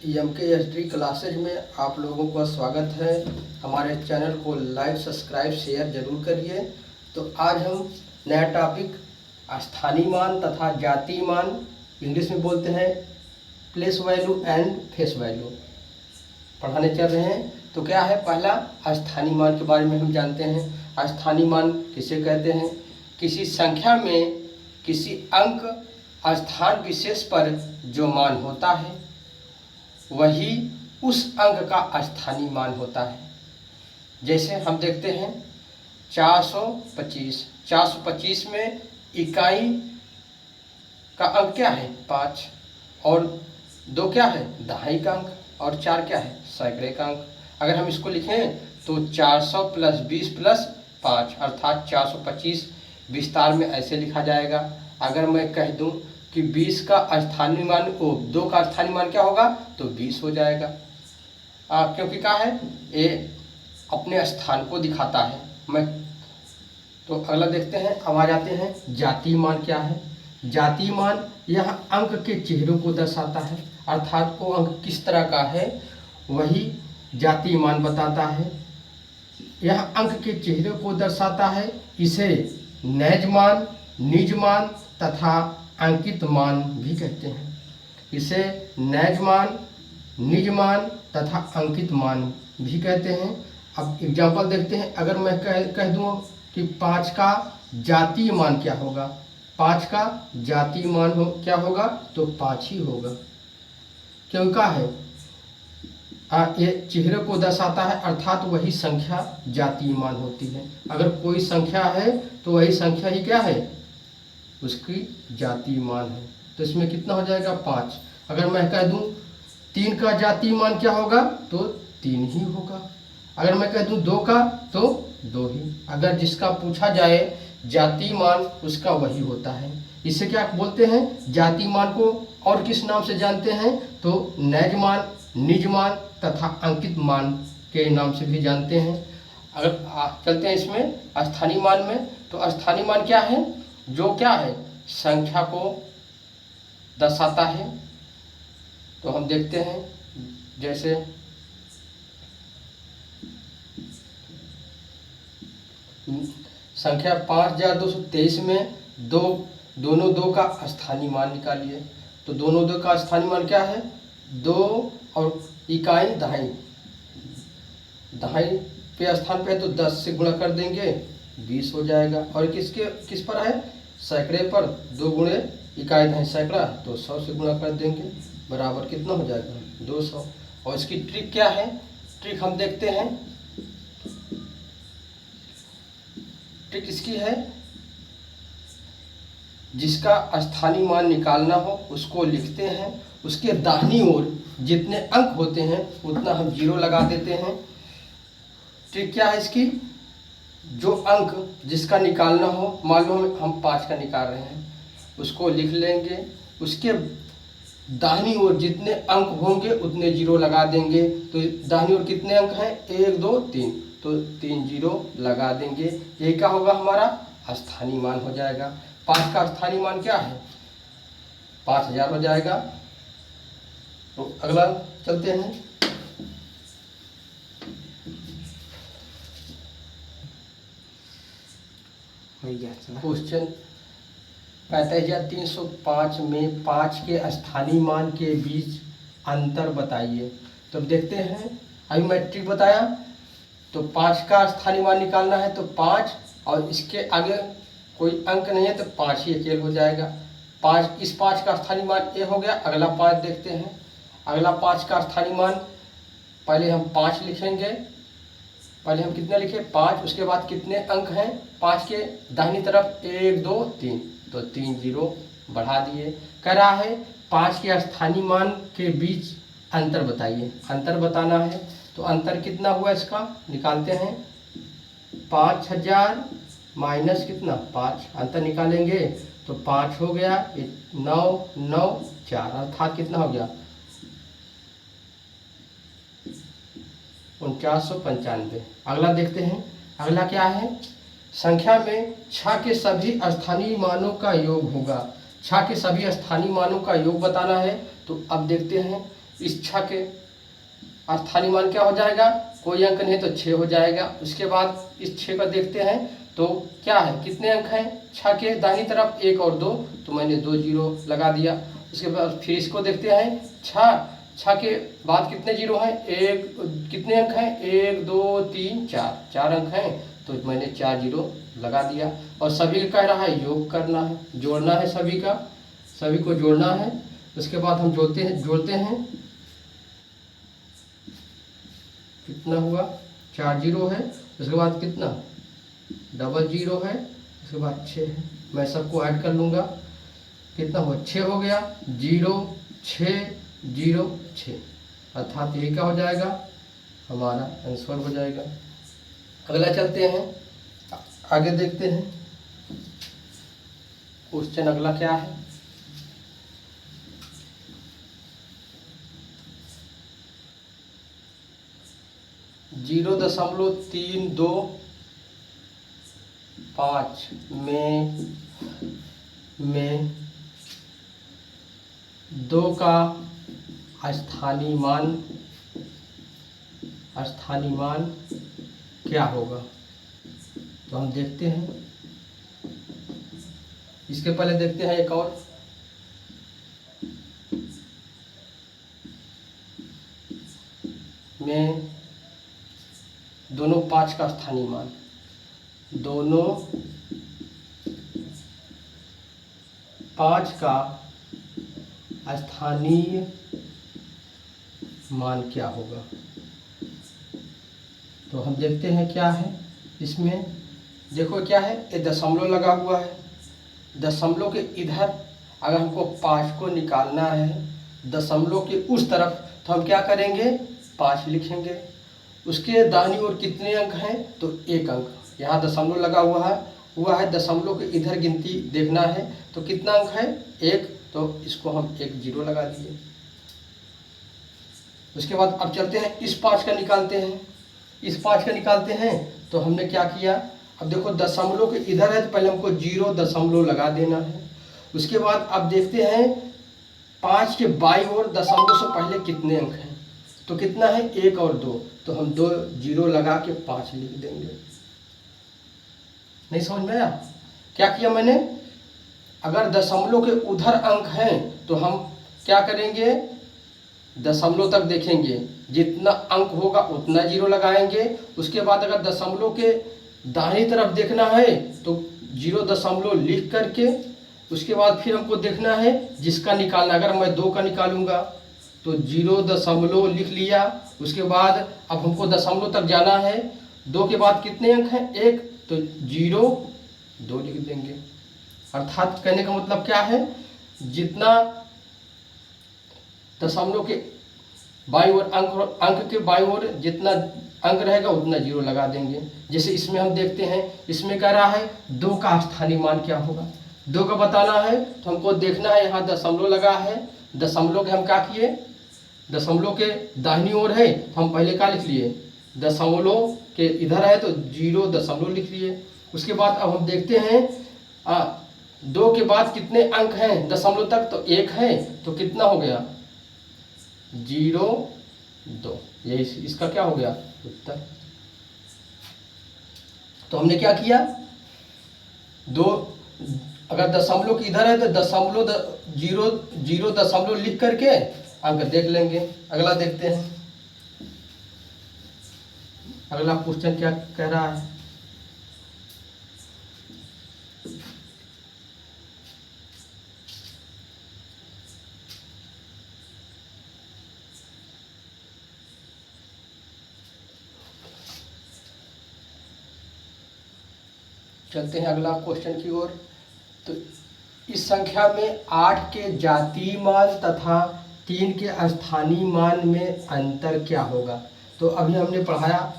EMK history classes में आप लोगों का स्वागत है। हमारे चैनल को लाइक सब्सक्राइब शेयर जरूर करिए। तो आज हम नया टॉपिक स्थानीय मान तथा जातीय मान, इंग्लिश में बोलते हैं place value and face value, पढ़ाने चल रहे हैं। तो क्या है, पहला स्थानीय मान के बारे में हम जानते हैं। स्थानीय मान किसे कहते हैं? किसी संख्या में किसी अंक स्थान विशेष पर जो मान होता है वही उस अंक का स्थानीय मान होता है। जैसे हम देखते हैं 425, 425 में इकाई का अंक क्या है? 5, और 2 क्या है? दहाई का अंक, और 4 क्या है? सैकड़े का अंक। अगर हम इसको लिखें तो 400 प्लस 20 प्लस 5 अर्थात 425 विस्तार में ऐसे लिखा जाएगा। अगर मैं कह दूं कि 20 का स्थानीय मान 2 का स्थानीय मान क्या होगा तो 20 हो जाएगा। क्योंकि क्या है, ये अपने स्थान को दिखाता है। तो अगला देखते हैं, अब आ जाते हैं जातीय मान क्या है। जातीय मान यह अंक के चेहरों को दर्शाता है, अर्थात वो अंक किस तरह का है वही जातीय मान बताता है। यह अंक के चेहरे को दर्शाता है। इसे नैज मान, निज मान तथा अंकित मान भी कहते हैं। इसे नैज मान, निज मान तथा अंकित मान भी कहते हैं। अब एग्जाम्पल देखते हैं। अगर मैं कह दूं कि 5 का जातीय मान क्या होगा, 5 का जातीय मान क्या होगा तो 5 ही होगा। क्यों का है, ये चेहरे को दर्शाता है, अर्थात वही संख्या जातीय मान होती है। अगर कोई संख्या है तो वही संख्या ही क्या है, उसकी जातीय मान है। तो इसमें कितना हो जाएगा? 5। अगर मैं कह दूं 3 का जातीय मान क्या होगा तो 3 ही होगा। अगर मैं कह दूं 2 का तो 2 ही। अगर जिसका पूछा जाए जातीय मान उसका वही होता है। इसे क्या बोलते हैं? जातीय मान को और किस नाम से जानते हैं तो नैज मान, निज मान तथा अंकित मान के नाम से भी जानते हैं। अगर चलते हैं इसमें स्थानीय मान में, तो स्थानीय मान क्या है? जो क्या है, संख्या को दर्शाता है। तो हम देखते हैं, जैसे संख्या 5223 में दोनों 2 का स्थानीय मान निकालिए। तो दोनों 2 का स्थानीय मान क्या है? 2 और इकाई दहाई, दहाई पे स्थान पे है तो 10 से गुणा कर देंगे 20 हो जाएगा। और किस पर है? सैकड़े पर 2 गुणे इकाई दहाई सैकड़ा, तो 100 से गुणा कर देंगे बराबर कितना हो जाएगा? 200। और इसकी ट्रिक क्या है? ट्रिक हम देखते हैं। ट्रिक इसकी है, जिसका स्थानीय मान निकालना हो उसको लिखते हैं, उसके दाहिनी ओर जितने अंक होते हैं उतना हम 0 लगा देते हैं। ट्रिक क्या है इसकी? जो अंक जिसका निकालना हो, मान लो हम 5 का निकाल रहे हैं, उसको लिख लेंगे, उसके दाहिनी ओर जितने अंक होंगे उतने 0 लगा देंगे। तो दाहिनी ओर कितने अंक हैं? 1 2 3, तो 3 0 लगा देंगे। यही क्या होगा? हमारा स्थानीय मान हो जाएगा। 5 का स्थानीय मान क्या है? 5000 हो जाएगा। तो अगला चलते हैं। क्वेश्चन 45305 में 5 के स्थानीय मान के बीच अंतर बताइए। तो देखते हैं, अभी मैं ट्रिक बताया। तो 5 का स्थानीय मान निकालना है तो 5 और इसके आगे कोई अंक नहीं है तो 5 ही अकेले हो जाएगा। 5, इस 5 का स्थानीय मान ए हो गया। अगला 5 देखते हैं। अगला 5 का स्थानीय मान, पहले हम 5 लिखेंगे। पहले हम कितने लिखे? 5। उसके बाद कितने अंक हैं 5 के दाहिनी तरफ? 1 2 3, तो 3 0 बढ़ा दिए। कह रहा है 5 के स्थानीय मान के बीच अंतर बताइए। अंतर बताना है तो अंतर कितना हुआ इसका निकालते हैं। 5000 माइनस कितना? 5। अंतर निकालेंगे तो 5 हो गया, 9 9 4 अर्थात कितना हो गया? 4995। अगला देखते हैं। अगला क्या है? संख्या में 6 के सभी स्थानीय मानों का योग होगा। 6 के सभी स्थानीय मानों का योग बताना है। तो अब देखते हैं इस 6 के स्थानीय मान क्या हो जाएगा, कोई अंक नहीं तो 6 हो जाएगा। उसके बाद इस 6 का देखते हैं तो क्या है, कितने अंक हैं 6 के दाहिनी तरफ 1 और 2, तो मैंने 2 जीरो लगा दिया। उसके बाद फिर इसको देखते हैं 6 के बाद कितने जीरो हैं, एक कितने अंक हैं 1 2 3 4 अंक हैं, तो मैंने 4 जीरो लगा दिया। और सभी का कह रहा है योग करना है, जोड़ना है, सभी को जोड़ना है। उसके बाद हम जोड़ते हैं कितना हुआ, 4 जीरो है, उसके बाद कितना डबल जीरो है, उसके बाद 6 है। मैं सबको ऐड कर लूँगा, कितना हुआ 6 हो गया, 0 6 0 6, अर्थात ये क्या हो जाएगा, हमारा आंसर हो जाएगा। अगला चलते हैं, आगे देखते हैं क्वेश्चन अगला क्या है। जीरो 0.325 में 2 का स्थानीय मान क्या होगा, तो हम देखते हैं। इसके पहले देखते हैं एक और, में दोनों 5 का स्थानीय मान, दोनों 5 का स्थानीय मान क्या होगा, तो हम देखते हैं क्या है। इसमें देखो क्या है, ये दशमलव लगा हुआ है, दशमलव के इधर अगर हमको 5 को निकालना है, दशमलव के उस तरफ, तो हम क्या करेंगे 5 लिखेंगे। उसके दाहिनी ओर कितने अंक हैं, तो 1 अंक, यहाँ दशमलव लगा हुआ है, दशमलव के इधर गिनती देखना है, तो कितना अंक है 1, तो इसको हम 1 जीरो लगा दिए। उसके बाद अब चलते हैं इस 5 का निकालते हैं, इस 5 का निकालते हैं, तो हमने क्या किया, अब देखो दशमलव के इधर है तो पहले हमको 0 दशमलव लगा देना है। उसके बाद अब देखते हैं 5 के बाईं ओर दशमलव से पहले कितने अंक हैं, तो कितना है 1 और 2, तो हम 2 जीरो लगा के 5 लिख देंगे। नहीं समझ में आया क्या किया मैंने, अगर दशमलव के उधर अंक हैं तो हम क्या करेंगे, दशमलव तक देखेंगे, जितना अंक होगा उतना जीरो लगाएंगे। उसके बाद अगर दशमलव के दाहिनी तरफ देखना है तो 0 दशमलव लिख करके, उसके बाद फिर हमको देखना है जिसका निकालना, अगर मैं 2 का निकालूंगा तो 0 दशमलव लिख लिया। उसके बाद अब हमको दशमलव तक जाना है, 2 के बाद कितने अंक हैं 1, तो 0 2 लिख देंगे। अर्थात कहने का मतलब क्या है, जितना दशमलव के बाईं ओर अंक के बाईं ओर जितना अंक रहेगा उतना 0 लगा देंगे। जैसे इसमें हम देखते हैं, इसमें कह रहा है 2 का स्थानीय मान क्या होगा, 2 का बताना है, तो हमको देखना है यहाँ दशमलव लगा है, दशमलव के हम क्या किए, दशमलव के दाहिनी ओर है तो हम पहले क्या लिख लिए, दशमलव के इधर है तो 0 दशमलव लिख लिए। उसके बाद अब हम देखते हैं 2 के बाद कितने अंक हैं दशमलव तक, तो 1 है, तो कितना हो गया 0 2, ये इसका क्या हो गया उत्तर। तो हमने क्या किया, 2 अगर दशमलव की इधर है तो दशमलव 0 दशमलव लिख करके अंक देख लेंगे। अगला देखते हैं, अगला क्वेश्चन क्या कह रहा है। चलते हैं अगला क्वेश्चन की ओर। तो इस संख्या में 8 के जातीय मान तथा 3 के स्थानीय मान में अंतर क्या होगा। तो अभी हमने पढ़ाया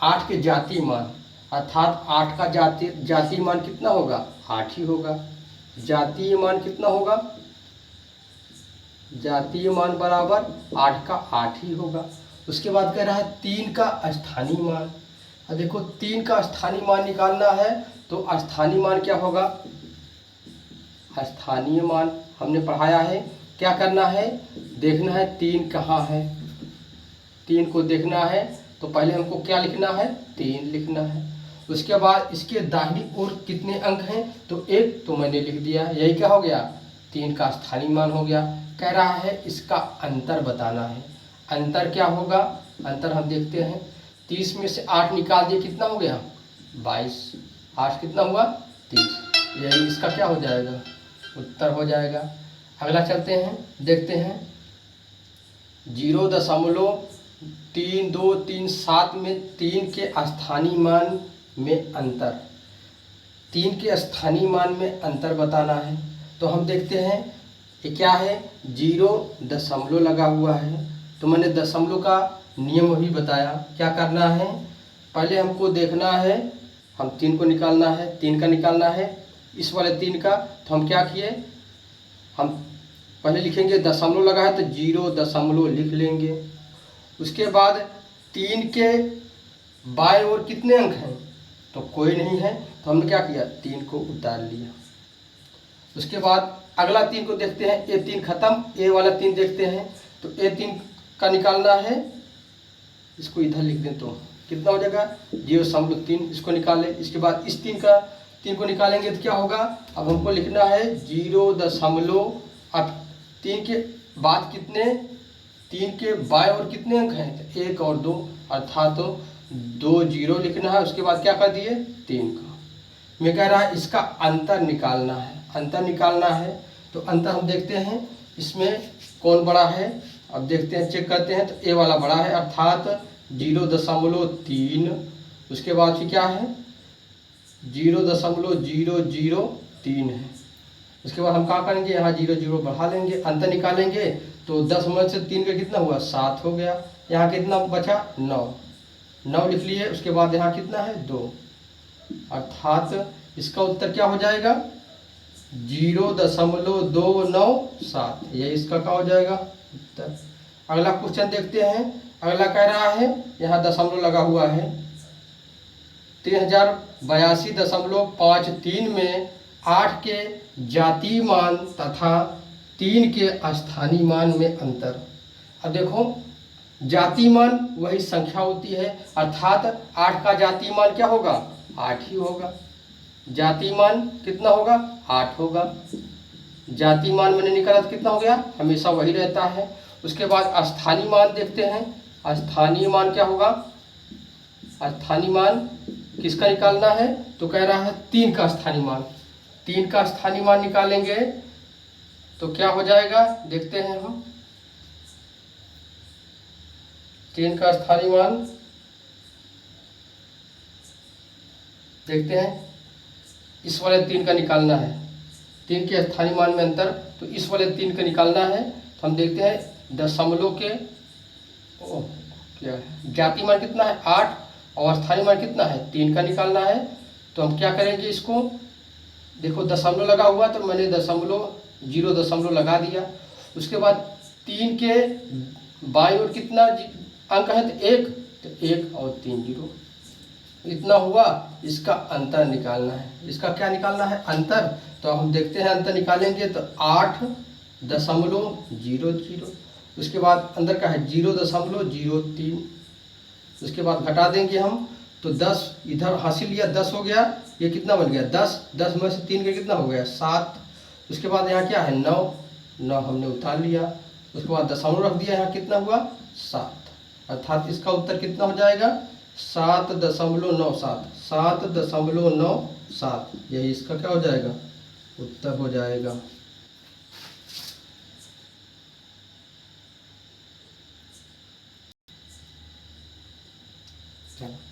8 के जातीय मान, अर्थात 8 का जातीय मान कितना होगा 8 ही होगा। जातीय मान कितना होगा, जातीय मान बराबर 8 का 8 ही होगा। उसके बाद कह रहा है 3 का स्थानीय मान। अब देखो 3 का स्थानीय मान निकालना है, तो स्थानीय मान क्या होगा, स्थानीय मान हमने पढ़ाया है क्या करना है, देखना है 3 कहाँ है, 3 को देखना है। तो पहले हमको क्या लिखना है, 3 लिखना है। उसके बाद इसके दाहिनी ओर कितने अंक हैं, तो 1, तो मैंने लिख दिया। यही क्या हो गया, 3 का स्थानीय मान हो गया। कह रहा है इसका अंतर बताना है। अंतर क्या होगा, अंतर हम देखते हैं। 30 में से 8 निकाल दिए, कितना हो गया, 22। 8 कितना हुआ, 30। यही इसका क्या हो जाएगा, उत्तर हो जाएगा। अगला चलते हैं, देखते हैं। 0.3237 में 3 के स्थानीय मान में अंतर, 3 के स्थानीय मान में अंतर बताना है। तो हम देखते हैं ये क्या है, 0 दशमलव लगा हुआ है। तो मैंने दशमलव का नियम भी बताया। क्या करना है, पहले हमको देखना है, हम 3 को निकालना है, 3 का निकालना है, इस वाले 3 का। तो हम क्या किए, हम पहले लिखेंगे दशमलव लगा है तो 0 दशमलव लिख लेंगे। उसके बाद 3 के बाएं ओर कितने अंक हैं, तो कोई नहीं है। तो हमने क्या किया, 3 को उतार लिया। उसके बाद अगला 3 को देखते हैं, ए 3 खत्म, ए वाला 3 देखते हैं। तो ए 3 का निकालना है, इसको इधर लिख दें तो कितना हो जाएगा, 0.3। इसको निकालें। इसके बाद इस 3 को निकालेंगे तो क्या होगा, अब हमको लिखना है 0. अब 3 के बाद कितने, 3 के बाएं ओर कितने अंक हैं, तो 1 और 2, अर्थात तो 2 0 लिखना है। उसके बाद क्या कर दिए, 3 का। मैं कह रहा है इसका अंतर निकालना है, अंतर निकालना है। तो अंतर हम देखते हैं, इसमें कौन बड़ा है, अब देखते हैं, चेक करते हैं। तो ए वाला बड़ा है, अर्थात 0.3। उसके बाद फिर क्या है, 0.003 है। उसके बाद हम क्या करेंगे, यहाँ 0 0 बढ़ा लेंगे, अंतर निकालेंगे। तो 10 में से 3 का कितना हुआ, 7 हो गया। यहाँ कितना बचा, 9 लिख लिए। उसके बाद यहाँ कितना है, 2, अर्थात इसका उत्तर क्या हो जाएगा, 0.297। यही इसका क्या हो जाएगा, उत्तर। अगला क्वेश्चन देखते हैं। अगला कह रहा है, यहाँ दशमलव लगा हुआ है, 3082.53 में 8 के जातीय मान तथा 3 के स्थानीय मान में अंतर। अब देखो, जातीय मान वही संख्या होती है, अर्थात 8 का जातीय मान क्या होगा, 8 ही होगा। जातीय मान कितना होगा, 8 होगा। जातीय मान मैंने निकाला तो कितना हो गया, हमेशा वही रहता है। उसके बाद स्थानीय मान देखते हैं। स्थानीय मान क्या होगा, स्थानीय मान किसका निकालना है, तो कह रहा है 3 का स्थानीय मान। 3 का स्थानीय मान निकालेंगे तो क्या हो जाएगा, देखते हैं हम। 3 का स्थानीय मान देखते हैं, इस वाले 3 का निकालना है। 3 के स्थानीय मान में अंतर, तो इस वाले 3 का निकालना है। तो हम देखते हैं दशमलव के क्या है, जातीय मान कितना है, 8, और स्थानीय मान कितना है, 3 का निकालना है। तो हम क्या करेंगे, इसको देखो दशमलव लगा हुआ, तो मैंने 0 लगा दिया। उसके बाद 3 के बाईं ओर कितना अंक है, तो 1, तो 1 और 3 0, इतना हुआ। इसका अंतर निकालना है। इसका क्या निकालना है, अंतर। तो हम देखते हैं, अंतर निकालेंगे तो 8.00। उसके बाद अंदर का है 0.03। उसके बाद घटा देंगे हम, तो 10 इधर हासिल लिया, 10 हो गया। ये कितना बन गया, 10 में से 3 का कितना हो गया, 7। उसके बाद यहाँ क्या है, 9 हमने उतार लिया। उसके बाद दशमलव रख दिया, यहाँ कितना हुआ, 7, अर्थात इसका उत्तर कितना हो जाएगा, 7.97। 7.97, यही इसका क्या हो जाएगा, उत्तर हो जाएगा।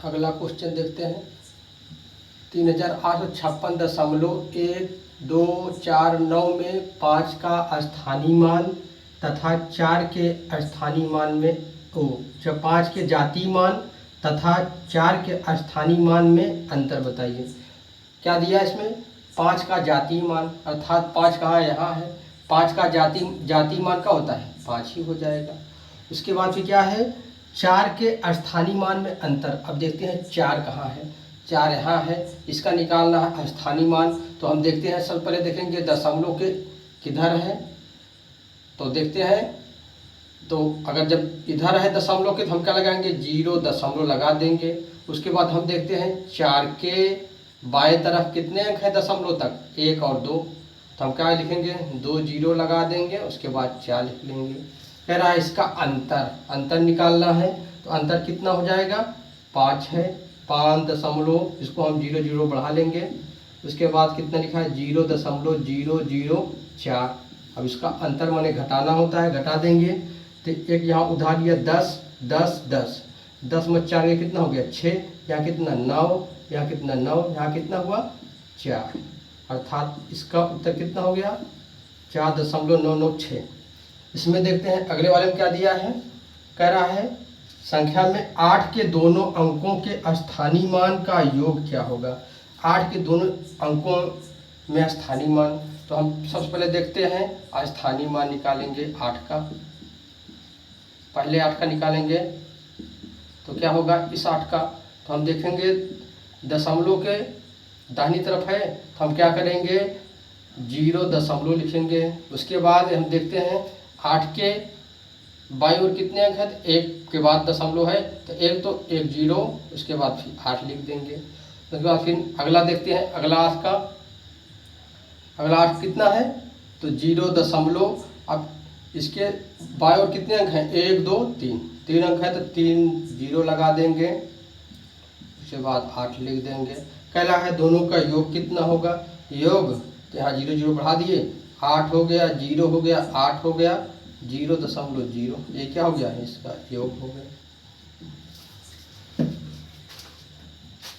अगला क्वेश्चन देखते हैं। 3856.1249 में 5 का स्थानीय मान तथा 4 के स्थानीय मान में 5 के जातीय मान तथा 4 के स्थानीय मान में अंतर बताइए। क्या दिया इसमें, 5 का जातीय मान, अर्थात 5 कहाँ यहाँ है, 5 का जातीय मान का होता है 5 ही हो जाएगा। उसके बाद फिर क्या है, 4 के स्थानीय मान में अंतर। अब देखते हैं 4 कहाँ है, 4 यहाँ है, इसका निकालना है स्थानीय मान। तो हम देखते हैं, सबसे पहले देखेंगे दशमलव के किधर है। तो देखते हैं, तो अगर जब इधर है दशमलव के तो हम क्या लगाएंगे, 0 दशमलव लगा देंगे। उसके बाद हम देखते हैं 4 के बाएं तरफ कितने अंक हैं दशमलव तक, 1 और 2, तो हम क्या लिखेंगे, 2 0 लगा देंगे, उसके बाद 4 लिख लेंगे। कह रहा है इसका अंतर निकालना है, तो अंतर कितना हो जाएगा, 5 है, 5 दशमलव, इसको हम 0 0 बढ़ा लेंगे। उसके बाद कितना लिखा है, 0.004। अब इसका अंतर माने घटाना होता है, घटा देंगे। तो एक यहाँ उधार लिया 10 10 10, 10 में 4 ये कितना हो गया 6, यहाँ कितना 9, यहाँ कितना 9, यहाँ कितना हुआ 4, अर्थात इसका उत्तर कितना हो गया 4.996। इसमें देखते हैं अगले वाले में क्या दिया है, कह रहा है संख्या में 8 के दोनों अंकों के स्थानीय मान का योग क्या होगा। 8 के दोनों अंकों में स्थानीय मान, तो हम सबसे पहले देखते हैं स्थानीय मान निकालेंगे 8 का। पहले 8 का निकालेंगे तो क्या होगा, इस 8 का तो हम देखेंगे दशमलव के दाहिनी तरफ है, तो हम क्या करेंगे 0 दशमलव लिखेंगे। उसके बाद हम देखते हैं 8 के बाईं ओर कितने अंक हैं, तो 1 के बाद दशमलव है, तो 1 तो 1 0, उसके बाद फिर 8 लिख देंगे। उसके बाद फिर अगला देखते हैं, अगला 8 का, अगला 8 कितना है, तो 0 दशमलव, अब इसके बाईं ओर कितने अंक हैं, 1 2 3, 3 अंक है, तो 3 0 लगा देंगे, उसके बाद 8 लिख देंगे। कह रहा है दोनों का योग कितना होगा, योग तो यहाँ 0 0 बढ़ा दिए, 8 हो गया, 0 हो गया, 8 हो गया, 0.0, ये क्या हो गया है, इसका योग हो गया।